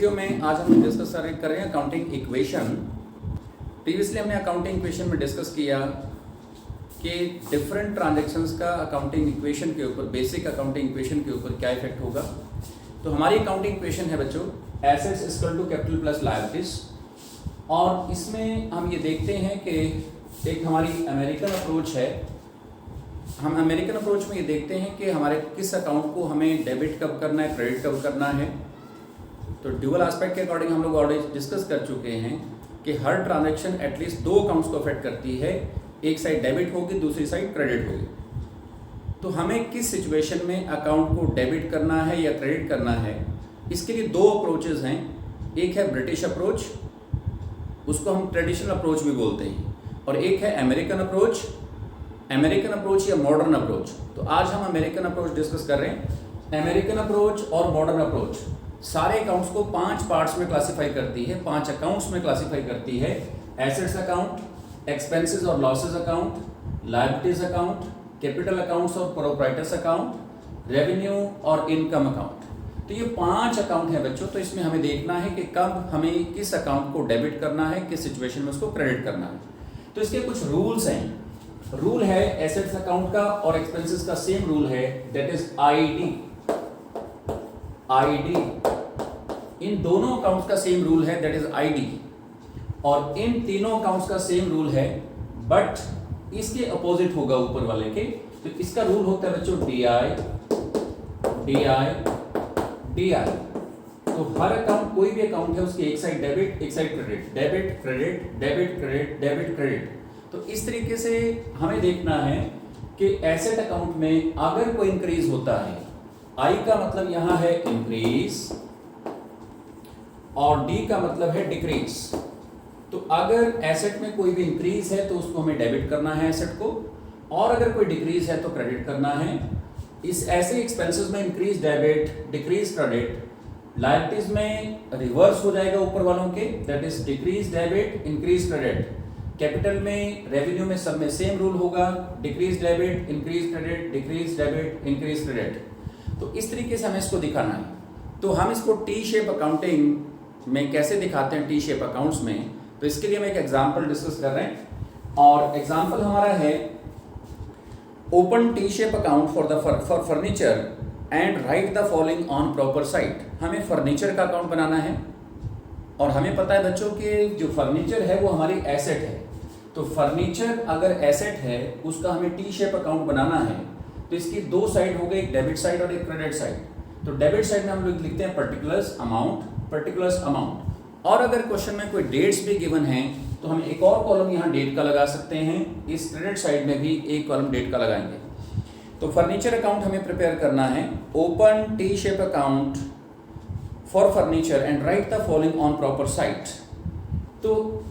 Video में आज हम डिस्कस कर रहे हैं अकाउंटिंग इक्वेशन। प्रीवियसली हमने अकाउंटिंग इक्वेशन में डिस्कस किया कि डिफरेंट ट्रांजैक्शंस का अकाउंटिंग इक्वेशन के ऊपर, बेसिक अकाउंटिंग इक्वेशन के ऊपर क्या इफेक्ट होगा। तो हमारी अकाउंटिंग इक्वेशन है बच्चों assets equal to capital plus liabilities, और इसमें हम ये देखते हैं कि एक हमारी अमेरिकन अप्रोच है। हम अमेरिकन अप्रोच में ये देखते हैं कि हमारे किस अकाउंट को हमें डेबिट कब करना है, क्रेडिट कब करना है। तो ड्यूअल एस्पेक्ट के अकॉर्डिंग हम लोग ऑलरेडी डिस्कस कर चुके हैं कि हर ट्रांजैक्शन एटलीस्ट दो अकाउंट्स को अफेक्ट करती है, एक साइड डेबिट होगी, दूसरी साइड क्रेडिट होगी। तो हमें किस सिचुएशन में अकाउंट को डेबिट करना है या क्रेडिट करना है, इसके लिए दो अप्रोचेज हैं। एक है ब्रिटिश अप्रोच, उसको हम ट्रेडिशनल अप्रोच भी बोलते हैं, और एक है अमेरिकन अप्रोच। अमेरिकन अप्रोच या मॉडर्न अप्रोच। तो आज हम अमेरिकन अप्रोच डिस्कस कर रहे हैं। अमेरिकन अप्रोच और मॉडर्न अप्रोच सारे अकाउंट्स को 5 पार्ट्स में क्लासिफाई करती है, 5 अकाउंट्स में क्लासिफाई करती है। एसेट्स अकाउंट, एक्सपेंसेस और losses account, liabilities account, capital accounts और प्रोप्राइटर्स अकाउंट, रेवेन्यू और इनकम अकाउंट। तो ये 5 अकाउंट है बच्चों। तो इसमें हमें देखना है कि कब हमें किस अकाउंट को डेबिट करना है, किस सिचुएशन में उसको क्रेडिट करना है। तो इसके कुछ रूल्स हैं। रूल है एसेट्स अकाउंट का और एक्सपेंसेस का सेम रूल है, दैट इज आईडी। इन दोनों अकाउंट्स का सेम रूल है, दैट इज आईडी। और इन तीनों अकाउंट्स का सेम रूल है, बट इसके अपोजिट होगा ऊपर वाले के। तो इसका रूल होता है बच्चों डीआई डीआई डीआई। तो हर अकाउंट, कोई भी अकाउंट है, उसकी एक साइड डेबिट, एक side credit, debit credit, debit credit, debit credit. तो इस तरीके से हमें देखना है कि एसेट अकाउंट में अगर कोई इंक्रीज होता है, आई का मतलब यहां है इंक्रीज और डी का मतलब है डिक्रीज। तो अगर एसेट में कोई भी इंक्रीज है तो उसको हमें डेबिट करना है एसेट को, और अगर कोई डिक्रीज है तो क्रेडिट करना है। इस ऐसे एक्सपेंसेस में increase debit, decrease credit. Liabilities में रिवर्स हो जाएगा ऊपर वालों के, that is decrease debit, increase credit. Capital में, रेवेन्यू में, सब में सेम रूल होगा, decrease debit, increase credit, decrease debit, increase credit. तो इस तरीके से हमें इसको दिखाना है। तो हम इसको टी शेप अकाउंटिंग में कैसे दिखाते हैं, टी शेप अकाउंट्स में। तो इसके लिए हम एक एग्जांपल डिस्कस कर रहे हैं, और एग्जांपल हमारा है open T shape account for furniture and right the following on proper site. हमें फर्नीचर का अकाउंट बनाना है, और हमें पता है बच्चों कि जो फर्नीचर है वो हमारी एसेट है। तो फर्नीचर अगर एसेट है, उसका हमें टी शेप अकाउंट बनाना है। तो इसकी दो साइड हो गई, एक डेबिट साइड और एक क्रेडिट साइड। तो डेबिट साइड में हम लोग लिखते हैं पर्टिकुलर्स अमाउंट। और अगर क्वेश्चन में कोई डेट्स भी गिवन है तो हम एक और कॉलम यहाँ डेट का लगा सकते हैं। इस क्रेडिट साइड में भी एक कॉलम डेट का लगाएंगे। तो फर्नीचर अकाउंट हमें प्रिपेयर करना है, open T shape account for furniture and right the following on proper site. तो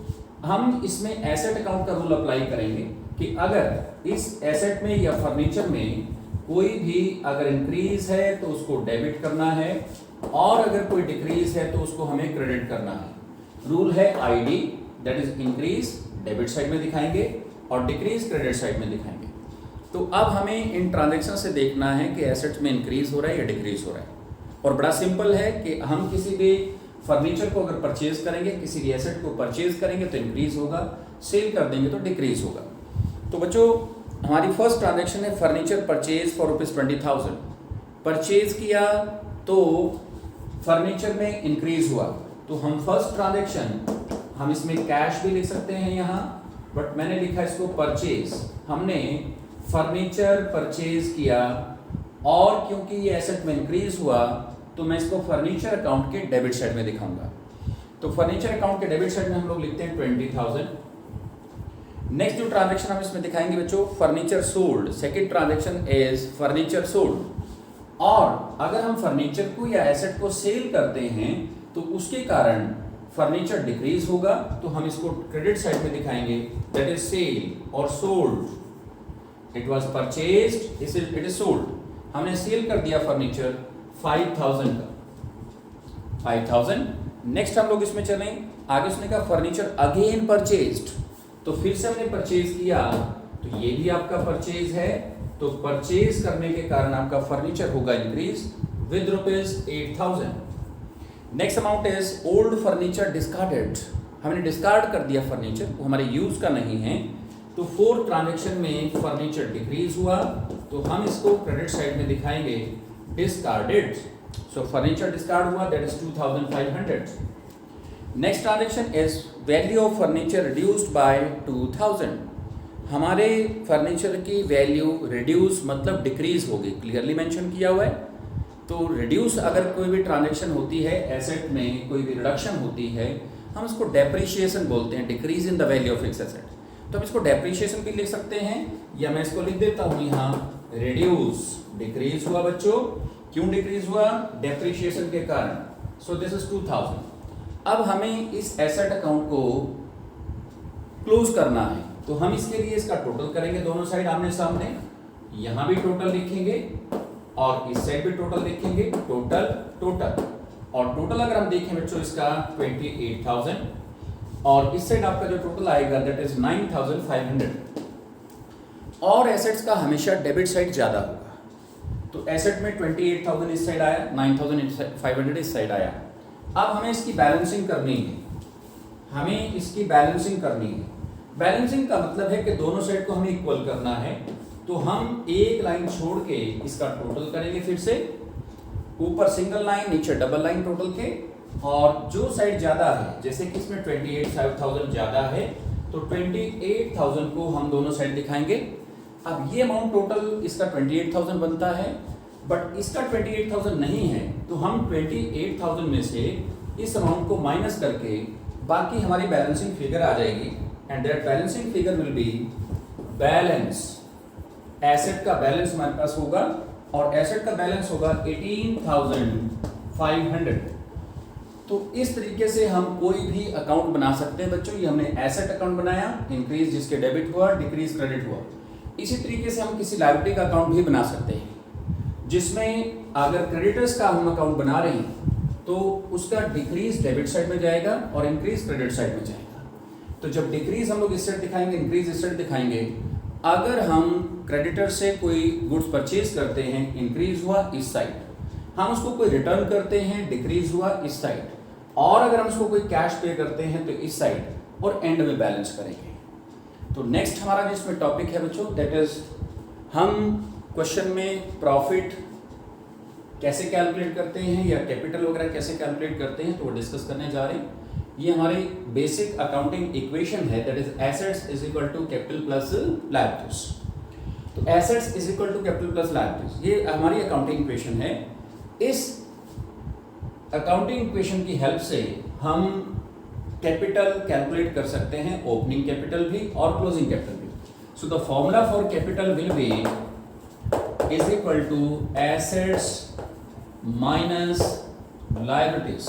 हम इसमें एसेट अकाउंट का रूल अप्लाई करेंगे कि अगर इस एसेट में या फर्नीचर में कोई भी अगर इंक्रीज है तो उसको डेबिट करना है, और अगर कोई डिक्रीज है तो उसको हमें क्रेडिट करना है। रूल है ID, that is increase debit side में दिखाएंगे और डिक्रीज क्रेडिट साइड में दिखाएंगे। तो अब हमें इन ट्रांजैक्शन से देखना है कि एसेट में इंक्रीज हो रहा है या डिक्रीज हो रहा है। और बड़ा सिंपल है कि हम किसी भी फर्नीचर को अगर परचेज करेंगे, किसी भी एसेट को परचेज करेंगे तो इंक्रीज होगा, सेल कर देंगे तो डिक्रीज होगा। तो बच्चों हमारी फर्स्ट ट्रांजैक्शन है फर्नीचर परचेज फॉर ₹20,000। परचेज किया तो फर्नीचर में इंक्रीज हुआ। तो हम फर्स्ट ट्रांजैक्शन, हम इसमें कैश भी लिख सकते हैं यहाँ, बट मैंने लिखा इसको परचेज। हमने फर्नीचर परचेज किया, और क्योंकि ये एसेट में इंक्रीज हुआ तो मैं इसको फर्नीचर अकाउंट के डेबिट साइड में दिखाऊंगा। तो फर्नीचर अकाउंट के डेबिट साइड में हम लोग लिखते हैं 20,000। नेक्स्ट जो ट्रांजैक्शन हम इसमें दिखाएंगे बच्चों, furniture sold. Second transaction is furniture sold. और अगर हम फर्नीचर को या एसेट को सेल करते हैं तो उसके कारण फर्नीचर डिक्रीज होगा, तो हम इसको क्रेडिट साइड में दिखाएंगे, दैट इज सेल और sold. It was purchased, it is sold. हमने सेल कर दिया फर्नीचर 5,000 का, 5,000। नेक्स्ट हम लोग इसमें चलें आगे। उसने कहा फर्नीचर अगेन परचेज्ड, तो फिर से हमने परचेज किया, तो ये भी आपका परचेज है। तो परचेज करने के कारण आपका फर्नीचर होगा increase with ₹8,000। Next amount is old furniture discarded, हमने डिस्कार्ड कर दिया फर्नीचर, वो हमारे यूज का नहीं है, तो फोर्थ ट्रांजेक्शन में फर्नीचर डिक्रीज हुआ, तो हम इसको क्रेडिट साइड में दिखाएंगे डिस्कार्डेड। सो फर्नीचर डिस्कार्ड हुआ, that is 2500। Next transaction is value of furniture reduced by 2000, हमारे फर्नीचर की वैल्यू रिड्यूस मतलब डिक्रीज होगी, क्लियरली मेंशन किया हुआ है। तो रिड्यूस अगर कोई भी ट्रांजेक्शन होती है, एसेट में कोई भी रिडक्शन होती है, हम इसको डेप्रिशिएशन बोलते हैं, decrease in the value of fixed asset. तो हम इसको डेप्रिशिएशन भी लिख सकते हैं, या मैं इसको लिख देता हूँ यहाँ रिड्यूस, डिक्रीज हुआ बच्चों, क्यों डिक्रीज हुआ? डेप्रिशिएशन के कारण। So this is 2000। अब हमें इस एसेट अकाउंट को क्लोज करना है, तो हम इसके लिए इसका टोटल करेंगे, दोनों साइड आमने सामने, यहाँ भी टोटल लिखेंगे और इस साइड भी टोटल लिखेंगे, टोटल टोटल, और टोटल अगर हम देखें बच्चों इसका 28,000, और इस साइड आपका जो टोटल आएगा दैट इज 9,500। और एसेट्स का हमेशा डेबिट साइड ज्यादा होगा, तो एसेट में 28,000 इस साइड आया, 9,500 इस साइड आया। अब हमें इसकी बैलेंसिंग करनी है, हमें इसकी बैलेंसिंग करनी है। बैलेंसिंग का मतलब है कि दोनों साइड को हमें इक्वल करना है, तो हम एक लाइन छोड़ के इसका टोटल करेंगे, फिर से ऊपर सिंगल लाइन, नीचे डबल लाइन टोटल के, और जो साइड ज्यादा है, जैसे कि इसमें 28,000 ज्यादा है, तो 28,000 को हम दोनों साइड दिखाएंगे। अब ये अमाउंट टोटल इसका 28,000 बनता है, बट इसका 28,000 नहीं है, तो हम 28,000 में से इस अमाउंट को माइनस करके बाकी हमारी बैलेंसिंग फिगर आ जाएगी, and that balancing figure will be balance. Asset का बैलेंस हमारे पास होगा, और एसेट का बैलेंस होगा 18,500। तो इस तरीके से हम कोई भी अकाउंट बना सकते हैं बच्चों। ये हमने एसेट अकाउंट बनाया, इंक्रीज जिसके डेबिट हुआ, डिक्रीज क्रेडिट हुआ। इसी तरीके से हम किसी लायबिलिटी का अकाउंट भी बना सकते हैं, जिसमें अगर क्रेडिटर्स का हम अकाउंट बना रहे हैं तो उसका डिक्रीज डेबिट साइड में जाएगा और इंक्रीज क्रेडिट साइड में जाएगा। तो जब डिक्रीज हम लोग इस साइड दिखाएंगे, इंक्रीज इस साइड दिखाएंगे। अगर हम क्रेडिटर से कोई गुड्स परचेज करते हैं, इंक्रीज हुआ इस साइड, हम उसको कोई रिटर्न करते हैं, डिक्रीज हुआ इस साइड, और अगर हम उसको कोई कैश पे करते हैं तो इस साइड, और एंड में बैलेंस करेंगे। तो नेक्स्ट हमारा जिसमें टॉपिक है बच्चों, दैट इज हम क्वेश्चन में प्रॉफिट कैसे कैलकुलेट करते हैं या कैपिटल वगैरह कैसे कैलकुलेट करते हैं, तो वो डिस्कस करने जा रहे हैं। ये हमारी बेसिक अकाउंटिंग इक्वेशन है, that is assets is equal to capital plus liabilities. तो assets is equal to capital plus liabilities, ये हमारी अकाउंटिंग इक्वेशन है। इस अकाउंटिंग इक्वेशन की हेल्प से हम कैपिटल कैलकुलेट कर सकते हैं, ओपनिंग कैपिटल भी और क्लोजिंग कैपिटल भी। So the formula for capital will be is equal to assets minus liabilities,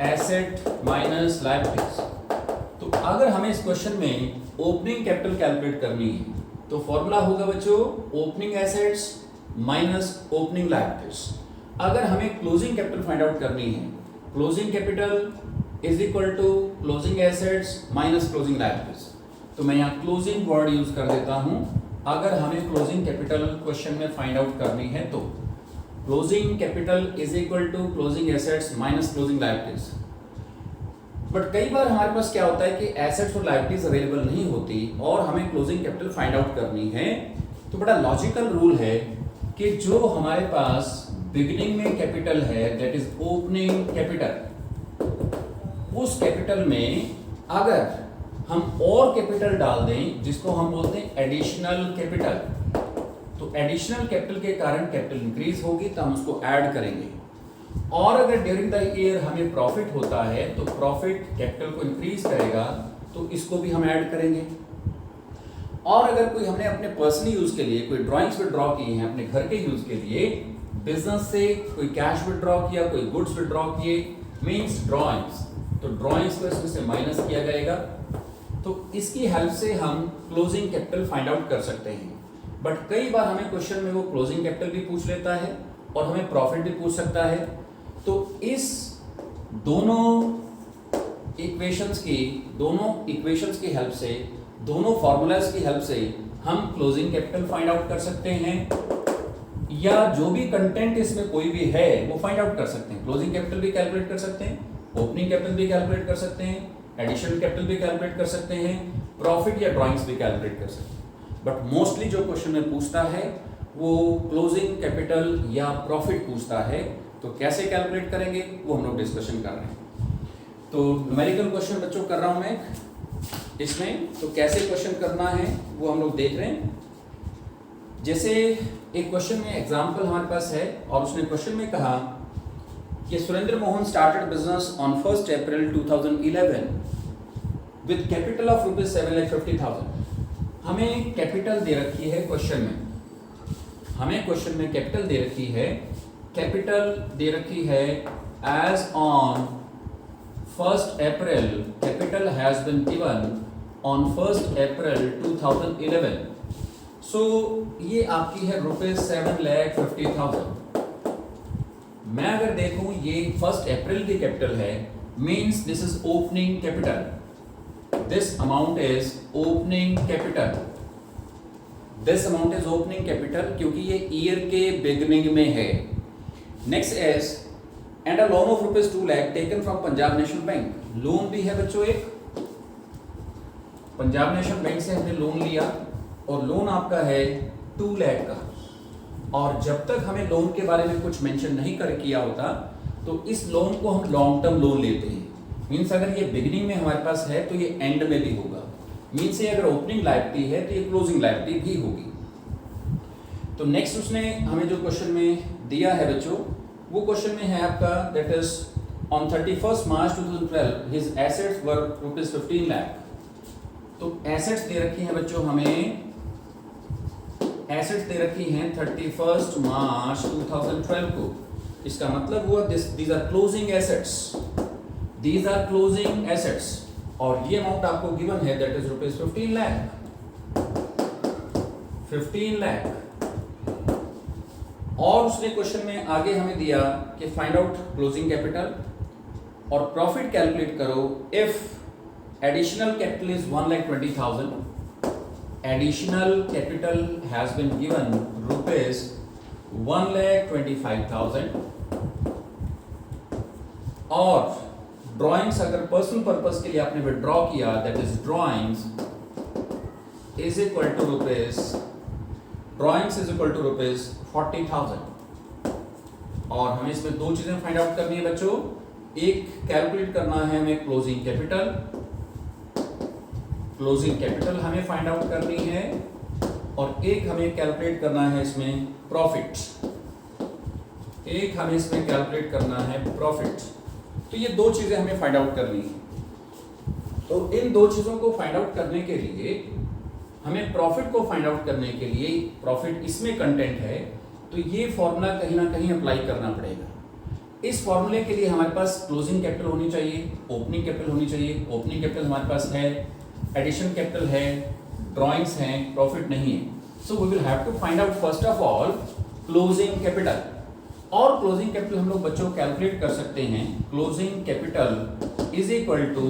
asset minus liabilities. तो अगर हमें इस क्वेश्चन में ओपनिंग कैपिटल कैलकुलेट करनी है तो फॉर्मूला होगा बच्चों opening assets minus opening liabilities. अगर हमें क्लोजिंग कैपिटल फाइंड आउट करनी है, closing capital is equal to closing assets minus closing liabilities. तो मैं यहाँ क्लोजिंग वर्ड यूज कर देता हूँ। अगर हमें क्लोजिंग कैपिटल क्वेश्चन में फाइंड आउट करनी है तो closing capital is equal to closing assets minus closing liabilities. But कई बार हमारे पास क्या होता है कि एसेट्स और लायबिलिटीज अवेलेबल नहीं होती और हमें क्लोजिंग कैपिटल फाइंड आउट करनी है, तो बड़ा लॉजिकल रूल है कि जो हमारे पास बिगिनिंग में कैपिटल है, दैट इज ओपनिंग कैपिटल, उस कैपिटल में अगर हम और कैपिटल डाल दें जिसको हम बोलते हैं एडिशनल कैपिटल, तो एडिशनल कैपिटल के कारण कैपिटल इंक्रीज होगी, तो हम उसको ऐड करेंगे। और अगर ड्यूरिंग द ईयर हमें प्रॉफिट होता है तो प्रॉफिट कैपिटल को इंक्रीज करेगा, तो इसको भी हम ऐड करेंगे। और अगर कोई हमने अपने पर्सनल यूज के लिए कोई ड्राइंग्स विड्रॉ किए हैं अपने घर के यूज के लिए, बिजनेस से कोई कैश विड्रॉ किया, कोई गुड्स विड्रॉ किए, मींस ड्राइंग्स, तो ड्राइंग्स को इसमें से माइनस किया जाएगा। तो इसकी हेल्प से हम क्लोजिंग कैपिटल फाइंड आउट कर सकते हैं। बट कई बार हमें क्वेश्चन में वो क्लोजिंग कैपिटल भी पूछ लेता है और हमें प्रॉफिट भी पूछ सकता है। तो इस दोनों इक्वेशंस की हेल्प से, दोनों फॉर्मूलाज की हेल्प से हम क्लोजिंग कैपिटल फाइंड आउट कर सकते हैं, या जो भी कंटेंट इसमें कोई भी है वो फाइंड आउट कर सकते हैं। क्लोजिंग कैपिटल भी कैलकुलेट कर सकते हैं, ओपनिंग कैपिटल भी कैलकुलेट कर सकते हैं, एडिशनल कैपिटल भी कैलकुलेट कर सकते हैं, प्रॉफिट या ड्राइंग्स भी कैलकुलेट कर सकते हैं। बट मोस्टली जो क्वेश्चन में पूछता है वो क्लोजिंग कैपिटल या प्रॉफिट पूछता है, तो कैसे कैलकुलेट करेंगे वो हम लोग डिस्कशन कर रहे हैं। तो न्यूमेरिकल क्वेश्चन बच्चों कर रहा हूं मैं इसमें, तो कैसे क्वेश्चन करना है वो हम लोग देख रहे हैं। जैसे एक क्वेश्चन में एग्जांपल हमारे पास है और उसने क्वेश्चन में कहा कि Surendra Mohan started business on 1 April 2011 with capital of ₹7,50,000। हमें कैपिटल दे रखी है क्वेश्चन में, हमें क्वेश्चन में कैपिटल दे रखी है, कैपिटल दे रखी है as on 1 April, capital has been given on 1 April 2011। So ये आपकी है ₹7,50,000। मैं अगर देखूं ये 1 अप्रैल की कैपिटल है, means this is opening capital, this amount is opening capital, this amount is opening capital क्योंकि ये ईयर के बिगिनिंग में है। Next is and a loan of ₹2 lakh taken from Punjab national bank. Loan भी है बच्चों, एक पंजाब नेशनल बैंक से हमने लोन लिया और लोन आपका है 2 लाख का, और जब तक हमें लोन के बारे में कुछ मेंशन नहीं कर किया होता तो इस लोन को हम लॉन्ग टर्म लोन लेते हैं। मींस अगर ये बिगिनिंग में हमारे पास है तो ये एंड में भी होगा, मींस ये अगर ओपनिंग लायबिलिटी है तो ये क्लोजिंग लायबिलिटी भी होगी। तो नेक्स्ट उसने हमें जो क्वेश्चन में दिया है बच्चों, वो क्वेश्चन में है आपका that is on 31 March 2012 his assets were ₹15 lakh. तो एसेट्स दे रखी हैं बच्चों, हमें एसेट्स दे रखी हैं 31 मार्च 2012 को। इसका मतलब हुआ these are closing assets, these are closing assets, और ये अमाउंट आपको गिवन है दैट इज ₹15 लाख, 15 लाख। और उसने क्वेश्चन में आगे हमें दिया कि फाइंड आउट क्लोजिंग कैपिटल और प्रॉफिट कैलकुलेट करो if additional capital is 1,20,000, additional capital has been given ₹1,25,000, और ड्राइंग्स अगर पर्सनल पर्पस के लिए आपने विड्रॉ किया that is drawings is equal to ₹40,000। और हमें इसमें दो चीजें फाइंड आउट करनी है बच्चों, एक कैलकुलेट करना है हमें क्लोजिंग कैपिटल, क्लोजिंग कैपिटल हमें फाइंड आउट करनी है, और एक हमें कैलकुलेट करना है इसमें प्रॉफिट, एक हमें इसमें कैलकुलेट करना है प्रॉफिट। तो ये दो चीजें हमें फाइंड आउट करनी है। तो इन दो चीजों को फाइंड आउट करने के लिए हमें प्रॉफिट को फाइंड आउट करने के लिए, प्रॉफिट इसमें कंटेंट है तो ये फॉर्मूला कहीं ना कहीं अप्लाई करना पड़ेगा। इस फॉर्मूले के लिए हमारे पास क्लोजिंग कैपिटल होनी चाहिए, ओपनिंग कैपिटल होनी चाहिए। ओपनिंग कैपिटल हमारे पास है, एडिशन कैपिटल है, ड्राइंग्स हैं, प्रॉफिट नहीं है। So we will have to find out first of all closing capital. और क्लोजिंग कैपिटल हम लोग बच्चों कैलकुलेट कर सकते हैं, closing capital is equal to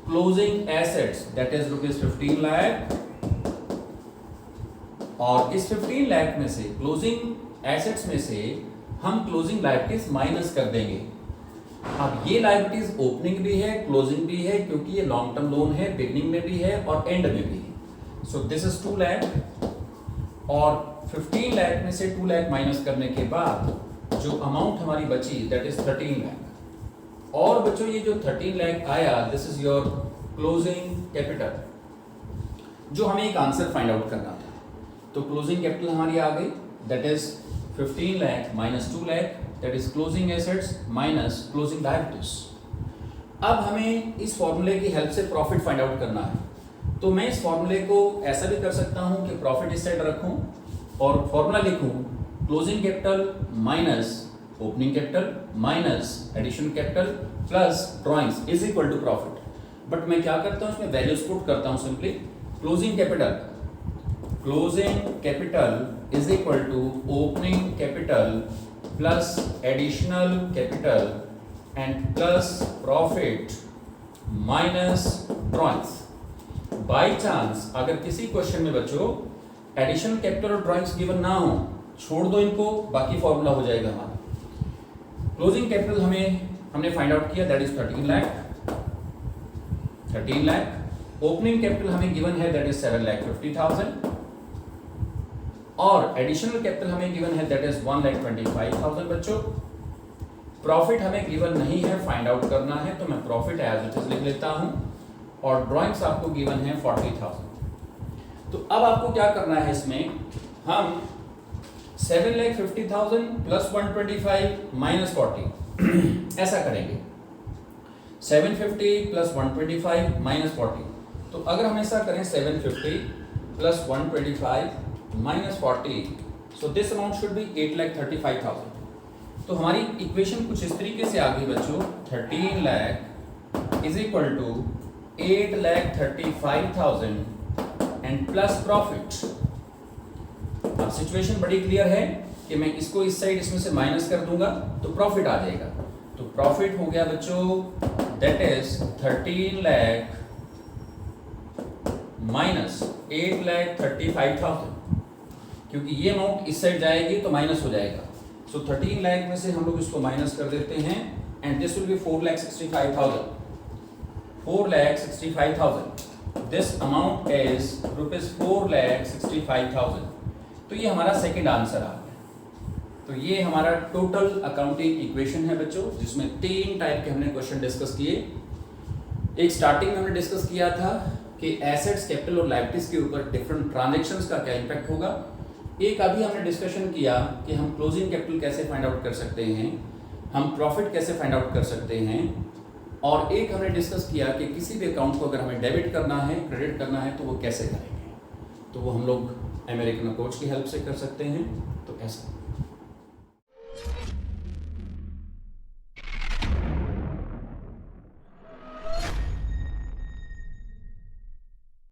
closing assets that is ₹15 lakh, और इस 15 लाख में से, क्लोजिंग एसेट्स में से हम क्लोजिंग लायबिलिटीज माइनस कर देंगे। अब ये लायबिलिटीज ओपनिंग भी है, क्लोजिंग भी है, क्योंकि ये लॉन्ग टर्म लोन है, बिगनिंग में भी है और एंड में भी है। सो दिस इज 2 लाख, और 15 लाख में से 2 लाख माइनस करने के बाद जो अमाउंट हमारी बची दैट इज 13 लाख। और बच्चों ये जो 13 लाख आया this is your closing capital, जो हमें एक आंसर फाइंड आउट करना था। तो क्लोजिंग कैपिटल हमारी आ गई that is 15 lakh minus 2 lakh, that is closing assets minus closing liabilities. अब हमें इस फॉर्मूले की हेल्प से प्रॉफिट फाइंड आउट करना है। तो मैं इस फॉर्मूले को ऐसा भी कर सकता हूं कि प्रॉफिट इस साइड रखूं और फॉर्मूला लिखूं closing capital minus opening capital minus addition capital plus drawings is equal to profit. But मैं क्या करता हूं, इसमें वैल्यूज पुट करता हूं simply. Closing capital is equal to opening capital plus additional capital and plus profit minus drawings. By chance अगर किसी question में बच्चों एडिशनल कैपिटल और ड्राइंग्स गिवन ना हो छोड़ दो इनको, बाकी फॉर्मूला हो जाएगा हमारा। क्लोजिंग कैपिटल हमने फाइंड आउट किया, that is 13 lakh. Opening capital हमें गिवन है, दैट इज 7,50,000 और एडिशनल कैपिटल हमें गिवन है, दैट इज 1,25,000 बच्चों। प्रॉफिट हमें गिवन नहीं है, फाइंड आउट करना है, तो मैं प्रॉफिट एज इट इज लिख लेता हूं और ड्राइंग्स आपको गिवन है 40,000। तो अब आपको क्या करना है, इसमें हम 7,50,000 प्लस 125 माइनस 40 ऐसा करेंगे। 750 प्लस 125 माइनस 40। तो अगर हम ऐसा करें 750 plus 125 minus 40, so this amount should be 8,35,000। तो हमारी इक्वेशन कुछ इस तरीके से आ गई बच्चों, 13 lakh is equal to 8,35,000 and plus profit. अब सिचुएशन बड़ी क्लियर है कि मैं इसको इस साइड इसमें से माइनस कर दूंगा तो प्रॉफिट आ जाएगा। तो प्रॉफिट हो गया बच्चों, दैट इज 13 लाख माइनस 8,35,000, क्योंकि ये अमाउंट इस साइड जाएगी तो माइनस हो जाएगा। सो 13 लाख में से हम लोग इसको माइनस कर देते हैं and this will be 4,65,000। 4,65,000, this amount is rupees 4,65,000। तो ये हमारा सेकंड आंसर आ गया। तो ये हमारा टोटल अकाउंटिंग इक्वेशन है बच्चों, जिसमें 3 टाइप के हमने क्वेश्चन डिस्कस किए। एक स्टार्टिंग में हमने डिस्कस किया था कि एसेट्स, कैपिटल और लायबिलिटीज के ऊपर डिफरेंट ट्रांजैक्शंस का क्या इम्पैक्ट होगा। एक अभी हमने डिस्कशन किया कि हम क्लोजिंग कैपिटल कैसे फाइंड आउट कर सकते हैं, हम प्रॉफिट कैसे फाइंड आउट कर सकते हैं, और एक हमने डिस्कस किया कि किसी भी अकाउंट को अगर हमें डेबिट करना है, क्रेडिट करना है, तो वो कैसे करेंगे। तो वो हम लोग अमेरिकन अप्रोच की हेल्प से कर सकते हैं। तो ऐसा